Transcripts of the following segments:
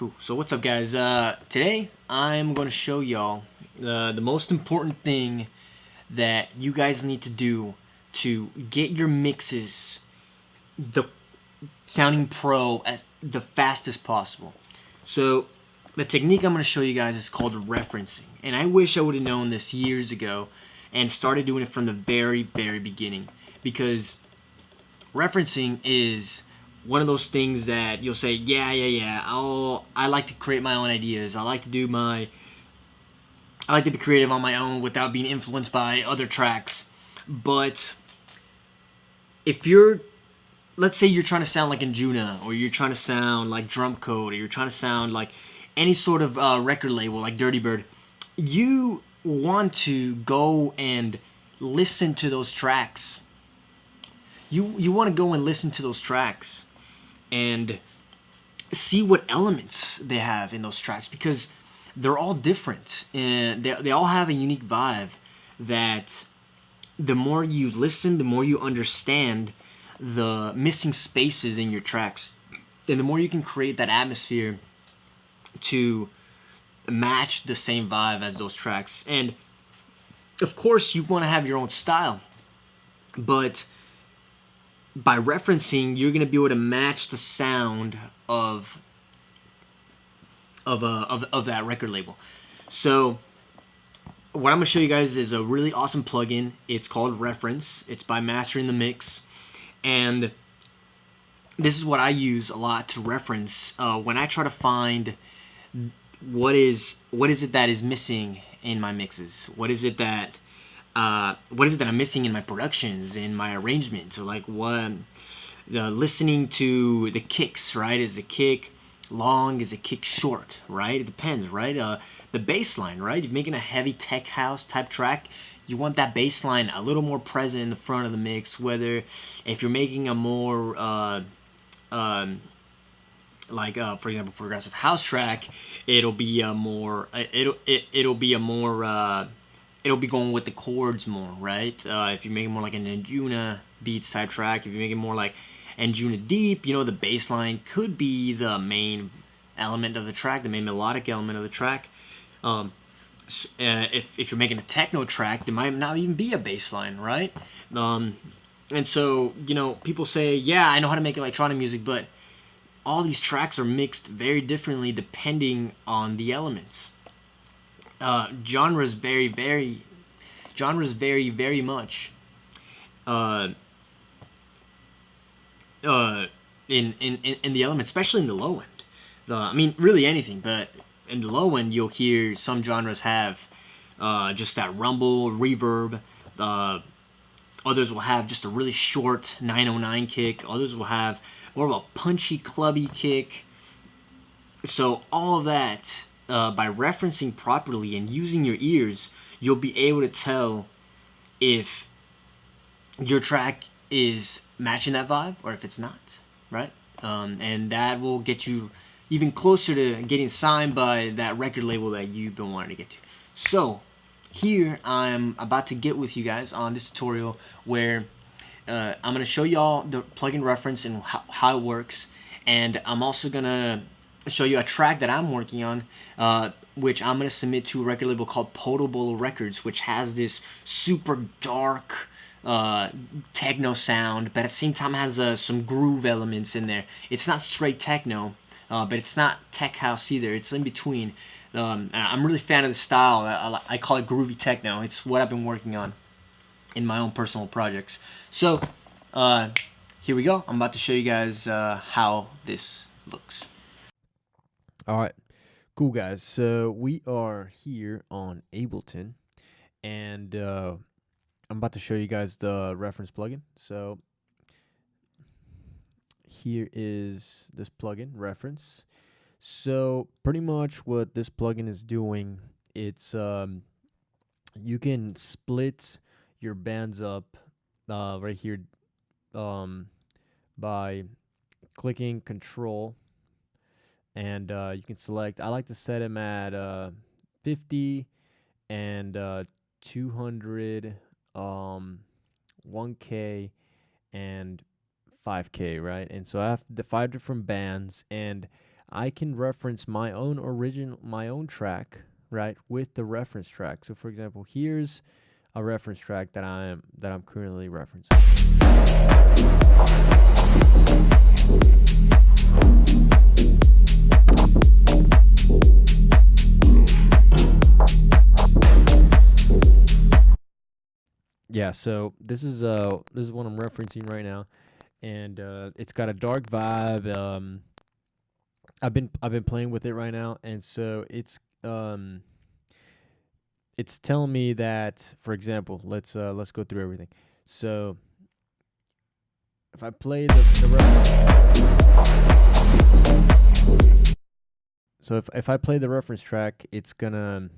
Cool. So what's up, guys? Today I'm going to show y'all the most important thing that you guys need to do to get your mixes the sounding pro as the fastest possible. So the technique I'm going to show you guys is called referencing, and I wish I would have known this years ago and started doing it from the very beginning, because referencing is one of those things that you'll say, yeah. I like to create my own ideas. I like to be creative on my own without being influenced by other tracks. But if let's say you're trying to sound like Anjuna, or you're trying to sound like Drum Code, or you're trying to sound like any sort of record label like Dirty Bird, you want to go and listen to those tracks. You want to go and listen to those tracks and see what elements they have in those tracks, because they're all different and they all have a unique vibe that the more you listen, the more you understand the missing spaces in your tracks, and the more you can create that atmosphere to match the same vibe as those tracks. And of course you want to have your own style, but by referencing, you're gonna be able to match the sound of that record label. So what I'm gonna show you guys is a really awesome plugin. It's called Reference. It's by Mastering the Mix, and this is what I use a lot to reference when I try to find what is it that is missing in my mixes. What is it that I'm missing in my productions, in my arrangements? So like listening to the kicks, right? Is the kick long? Is the kick short, right? It depends, right? The bass line, right? You're making a heavy tech house type track, you want that bass line a little more present in the front of the mix. Whether if you're making a more for example, progressive house track, it'll be going with the chords more, right? If you're making more like an Anjuna beats type track, if you're making more like Anjuna deep, the bass line could be the main element of the track, the main melodic element of the track. If you're making a techno track, there might not even be a bass line, right? And so, people say, yeah, I know how to make electronic music, but all these tracks are mixed very differently depending on the elements. Genres vary very much in the elements, especially in the low end. Really anything, but in the low end, you'll hear some genres have just that rumble, reverb. Others will have just a really short 909 kick. Others will have more of a punchy, clubby kick. So all of that, by referencing properly and using your ears, you'll be able to tell if your track is matching that vibe or if it's not, right? And that will get you even closer to getting signed by that record label that you've been wanting to get to. So here I'm about to get with you guys on this tutorial where I'm going to show y'all the plugin Reference and how it works, and I'm also going to show you a track that I'm working on, which I'm going to submit to a record label called Potable Records, which has this super dark techno sound, but at the same time has some groove elements in there. It's not straight techno, but it's not tech house either. It's in between. I'm really a fan of the style. I call it groovy techno. It's what I've been working on in my own personal projects. So here we go. I'm about to show you guys how this looks. All right, cool, guys. So we are here on Ableton, and I'm about to show you guys the Reference plugin. So here is this plugin, Reference. So pretty much what this plugin is doing, it's you can split your bands up right here by clicking Control, and you can select. I like to set them at 50 and 200, 1K and 5K, right? And so I have the 5 different bands, and I can reference my own track, right, with the reference track. So for example, here's a reference track that I'm currently referencing. Yeah, so this is what I'm referencing right now, and it's got a dark vibe. I've been playing with it right now, and so it's telling me that, for example, let's go through everything. So if I play the reference, so if I play the reference track, it's gonna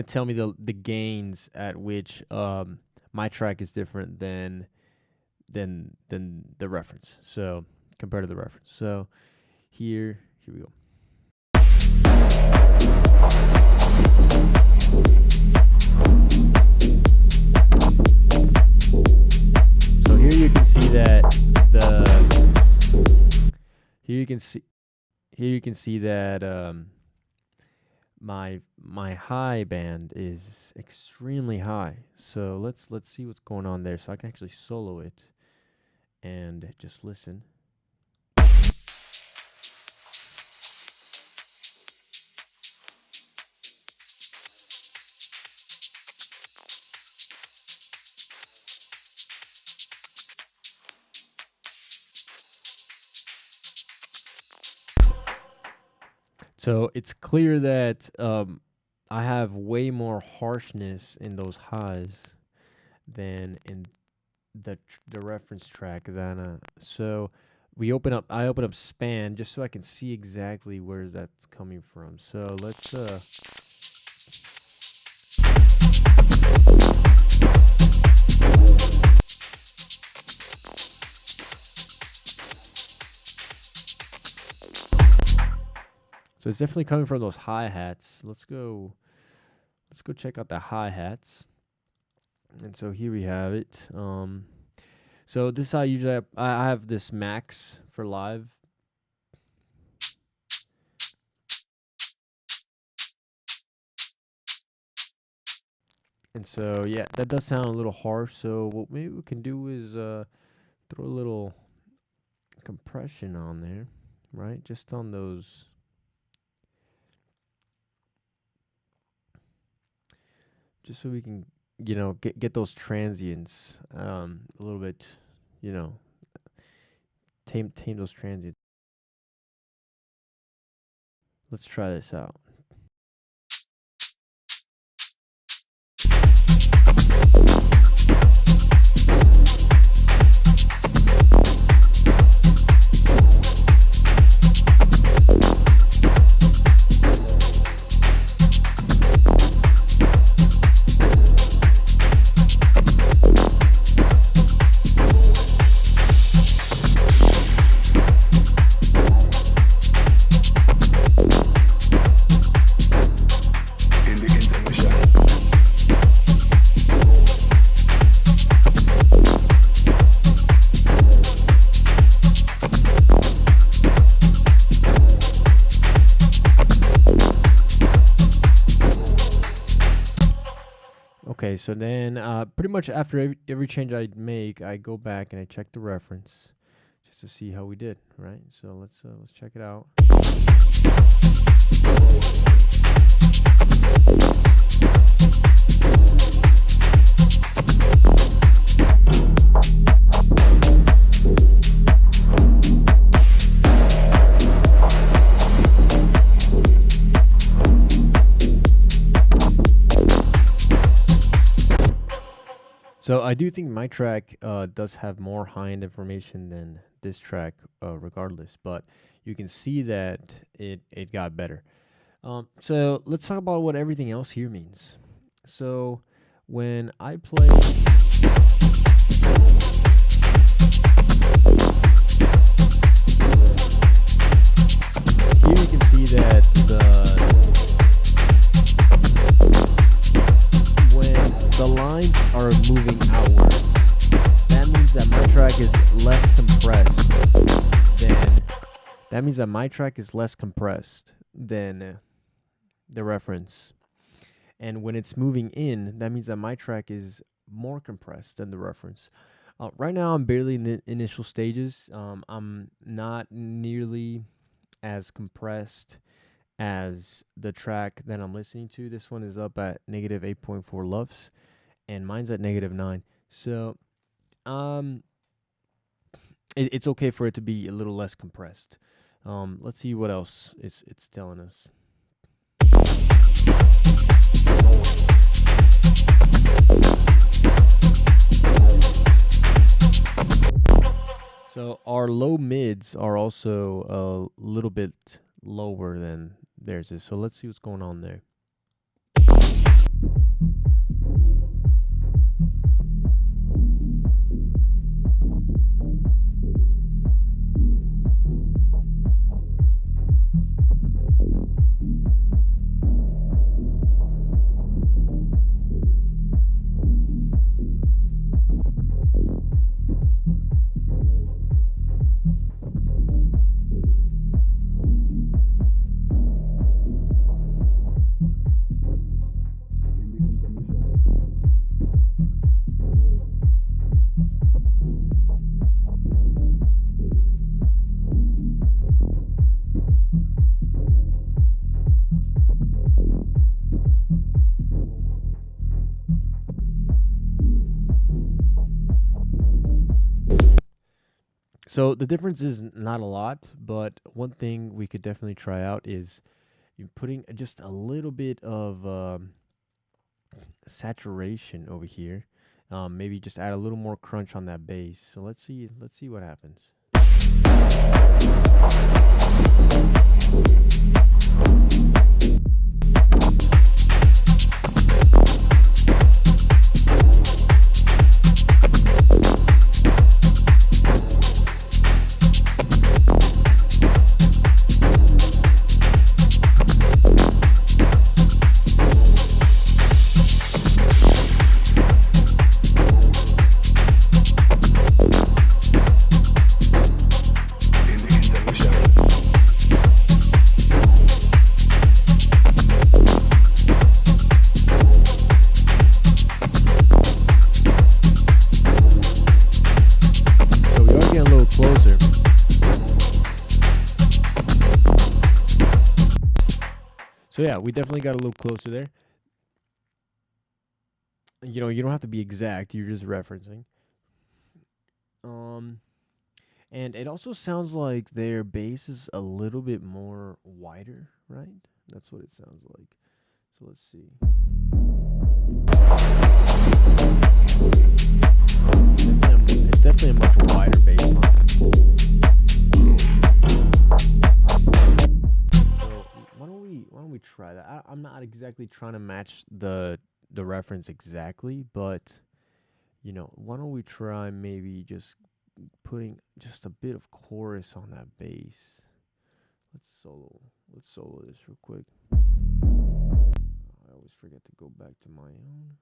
tell me the gains at which my track is different than the reference. So compared to the reference. So here we go. So here you can see that my high band is extremely high. So let's see what's going on there. So I can actually solo it and just listen. So it's clear that I have way more harshness in those highs than in the reference track. So I open up span just so I can see exactly where that's coming from. So let's so it's definitely coming from those hi-hats. Let's go check out the hi-hats. And so here we have it. So this is how usually I have this max for live. And so yeah, that does sound a little harsh. So what maybe we can do is throw a little compression on there, right? Just on those. Just so we can, get those transients a little bit, tame those transients. Let's try this out. Okay, so then pretty much after every change I make, I go back and I check the reference just to see how we did, right? So let's check it out. So I do think my track does have more high-end information than this track, regardless. But you can see that it got better. So let's talk about what everything else here means. So when I play, here you can see that the lines are moving outwards. That means that my track is less compressed that means that my track is less compressed than the reference. And when it's moving in, that means that my track is more compressed than the reference. Right now, I'm barely in the initial stages. I'm not nearly as compressed as the track that I'm listening to. This one is up at negative 8.4 LUFS, and mine's at negative 9. So, it's okay for it to be a little less compressed. Let's see what else it's telling us. So our low mids are also a little bit lower than theirs is. So let's see what's going on there. So the difference is not a lot, but one thing we could definitely try out is putting just a little bit of saturation over here. Maybe just add a little more crunch on that bass. So let's see what happens. So yeah, we definitely got a little closer there. You know, you don't have to be exact, you're just referencing. And it also sounds like their bass is a little bit more wider, right? That's what it sounds like. So let's see. It's definitely a much wider bass line. So why don't we try that? I'm not exactly trying to match the reference exactly, but you know, why don't we try maybe just putting just a bit of chorus on that bass. Let's solo this real quick. I always forget to go back to my own.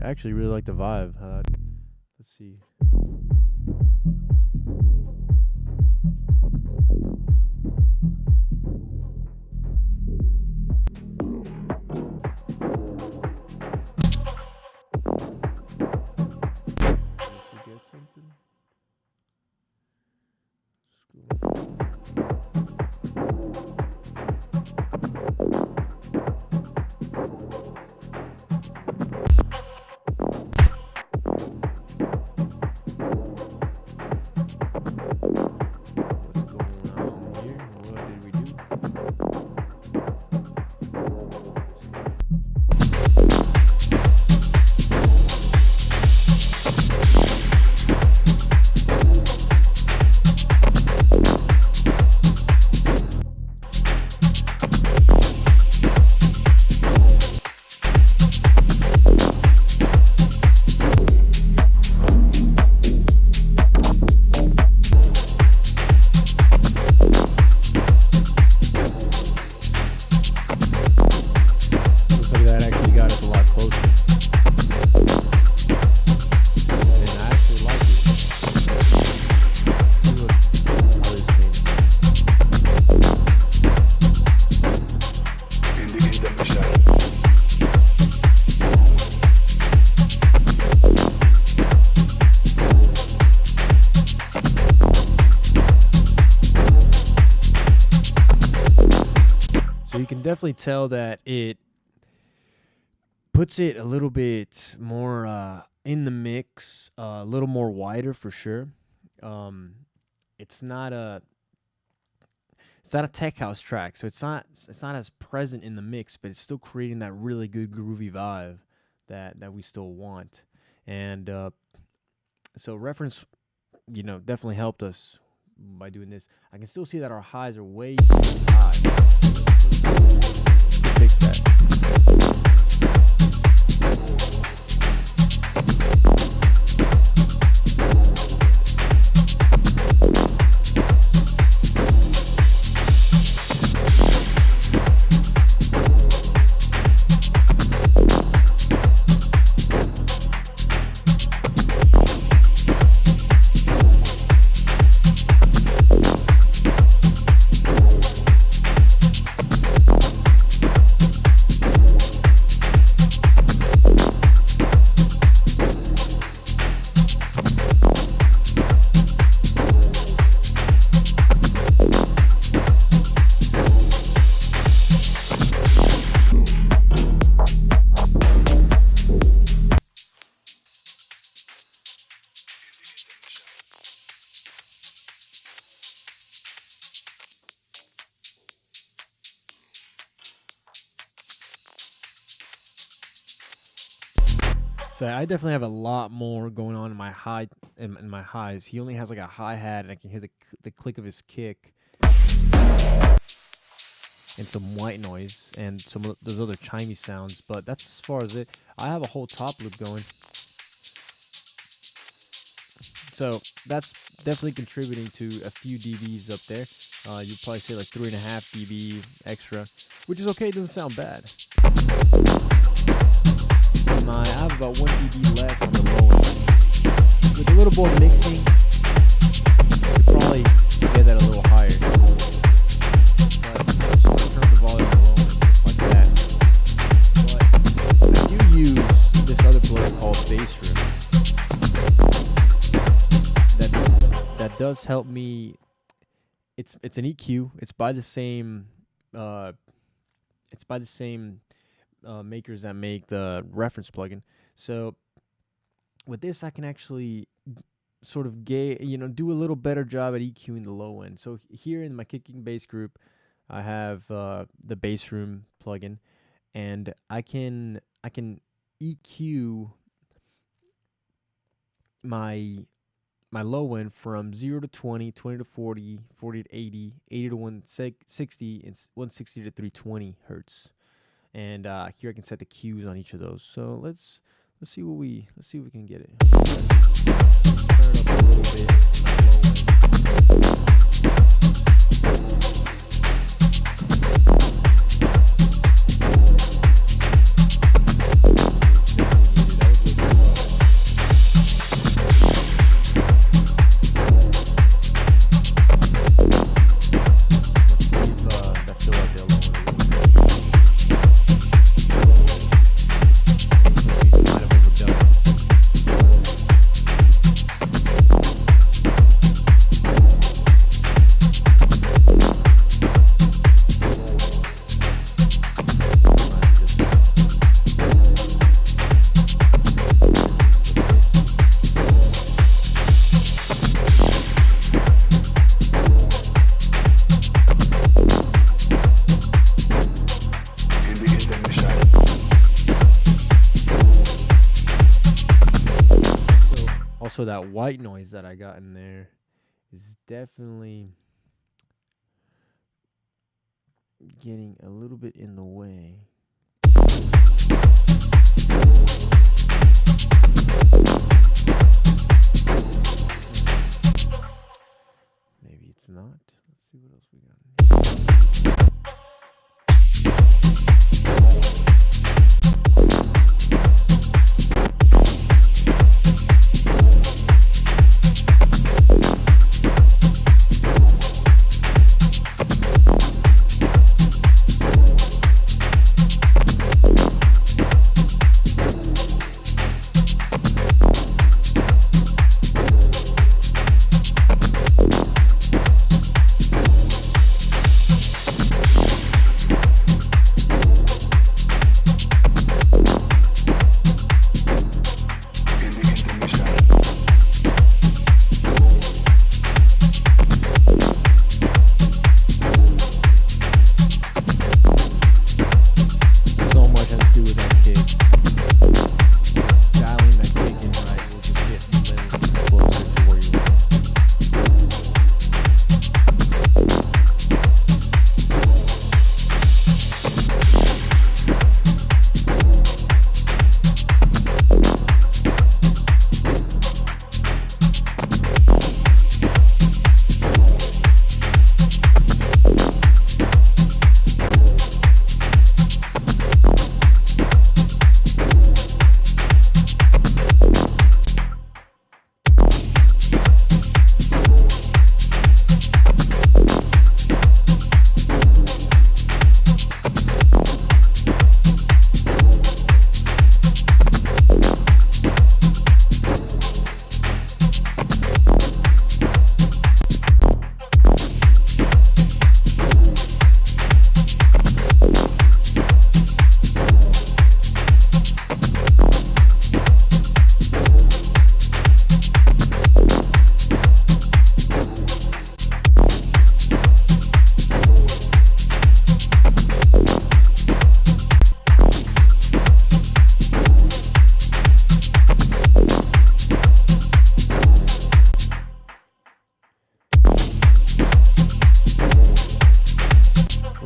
I actually really like the vibe. Let's see. Forget something. we can definitely tell that it puts it a little bit more in the mix, a little more wider for sure. Um, it's not a tech house track, so it's not as present in the mix, but it's still creating that really good groovy vibe that we still want. And so reference, definitely helped us by doing this. I can still see that our highs are way too high. Let's fix that. So I definitely have a lot more going on in my in my highs. He only has like a hi-hat, and I can hear the click of his kick, and some white noise, and some of those other chimey sounds. But that's as far as it. I have a whole top loop going, so that's definitely contributing to a few dBs up there. You'd probably say like 3.5 dB extra, which is okay. It doesn't sound bad. I have about 1 dB less on the low end. With a little more mixing, you could probably get that a little higher. But just turn the volume on the low end, just like that. But I do use this other plugin called Bass Room. That does help me. It's an EQ. It's by the same. Makers that make the reference plugin. So with this, I can actually sort of do a little better job at EQing the low end. So here in my kicking bass group, I have the Bass Room plugin, and I can EQ my low end from 0 to 20, 20 to 40, 40 to 80, 80 to 160, and 160 to 320 hertz. And here I can set the cues on each of those. So let's see if we can get it. Turn it up a little bit. So that white noise that I got in there is definitely getting a little bit in the way. Maybe it's not. Let's see what else we got.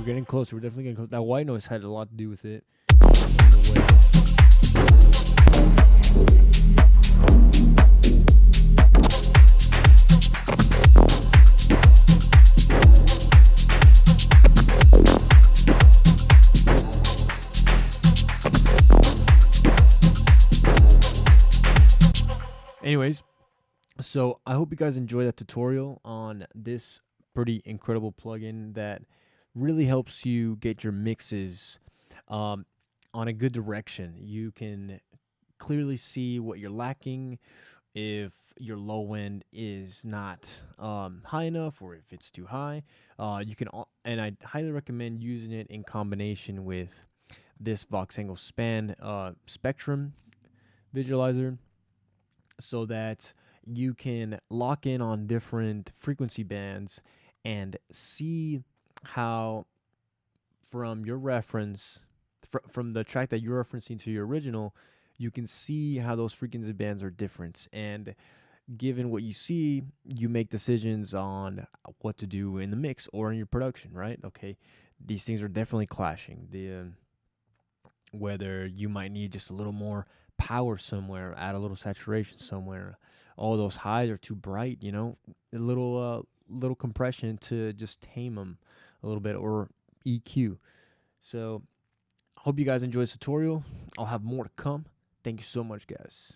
We're getting closer. We're definitely getting close. That white noise had a lot to do with it. Anyways, so I hope you guys enjoy that tutorial on this pretty incredible plugin that really helps you get your mixes on a good direction. You can clearly see what you're lacking if your low end is not high enough or if it's too high. You can, and I highly recommend using it in combination with this VOXENGO SPAN spectrum visualizer, so that you can lock in on different frequency bands and see how, from your reference, from the track that you're referencing to your original, you can see how those frequency bands are different. And given what you see, you make decisions on what to do in the mix or in your production, right? Okay, these things are definitely clashing. Whether you might need just a little more power somewhere, add a little saturation somewhere. All those highs are too bright, you know, a little compression to just tame them a little bit, or EQ. So hope you guys enjoy this tutorial. I'll have more to come. Thank you so much, guys.